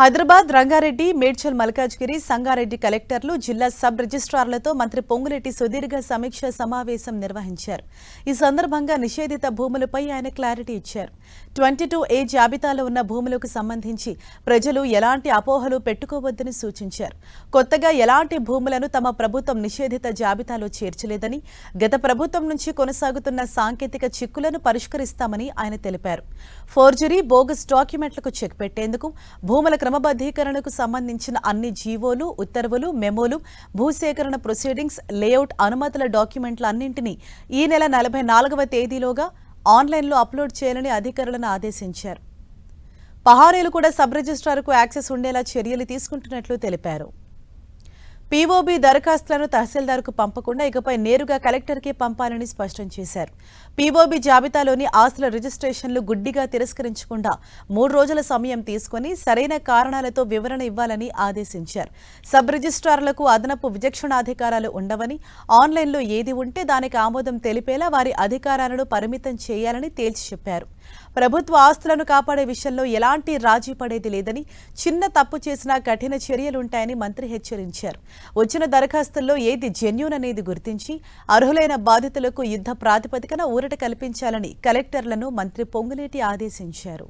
హైదరాబాద్ రంగారెడ్డి మేడ్చల్ మల్కాజ్గిరి సంగారెడ్డి కలెక్టర్లు జిల్లా సబ్ రిజిస్ట్రార్లతో మంత్రి పొంగులేటి సుదీర్ఘ సమీక్ష సమావేశం నిర్వహించారు. ఈ సందర్భంగా నిషేధిత భూములపై ఆయన క్లారిటీ ఇచ్చారు. 22A జాబితాలో ఉన్న భూములకు సంబంధించి ప్రజలు ఎలాంటి అపోహలు పెట్టుకోవద్దని సూచించారు. కొత్తగా ఎలాంటి భూములను తమ ప్రభుత్వం నిషేధిత జాబితాలో చేర్చలేదని, గత ప్రభుత్వం నుంచి కొనసాగుతున్న సాంకేతిక చిక్కులను పరిష్కరిస్తామని ఆయన తెలిపారు. ఫోర్జరీ, బోగస్ డాక్యుమెంట్లకు చెక్ పెట్టేందుకు భూముల క్రమబద్ధీకరణకు సంబంధించిన అన్ని జీవోలు, ఉత్తర్వులు, మెమోలు, భూసేకరణ ప్రొసీడింగ్స్, లేఅవుట్ అనుమతుల డాక్యుమెంట్లన్నింటినీ ఈ నెల 44వ తేదీలోగా ఆన్లైన్లో అప్లోడ్ చేయాలని అధికారులను ఆదేశించారు. పహారీలు కూడా సబ్ రిజిస్ట్రార్కు యాక్సెస్ ఉండేలా చర్యలు తీసుకుంటున్నట్లు తెలిపారు. పీఓబీ దరఖాస్తులను తహసీల్దార్కు పంపకుండా ఇకపై నేరుగా కలెక్టర్కే పంపాలని స్పష్టం చేశారు. పీఓబీ జాబితాలోని ఆస్తుల రిజిస్ట్రేషన్లు గుడ్డిగా తిరస్కరించకుండా 3 రోజుల సమయం తీసుకుని సరైన కారణాలతో వివరణ ఇవ్వాలని ఆదేశించారు. సబ్ రిజిస్ట్రార్లకు అదనపు విచక్షణాధికారాలు ఉండవని, ఆన్లైన్లో ఏది ఉంటే దానికి ఆమోదం తెలిపేలా వారి అధికారాలను పరిమితం చేయాలని తేల్చి చెప్పారు. ప్రభుత్వ ఆస్తులను కాపాడే విషయంలో ఎలాంటి రాజీ పడేది లేదని, చిన్న తప్పు చేసినా కఠిన చర్యలుంటాయని మంత్రి హెచ్చరించారు. వచ్చిన దరఖాస్తుల్లో ఏది జెన్యూన్ అనేది గుర్తించి అర్హులైన బాధితులకు యుద్ధ ప్రాతిపదికన ఊరట కల్పించాలని కలెక్టర్లను మంత్రి పొంగులేటి ఆదేశించారు.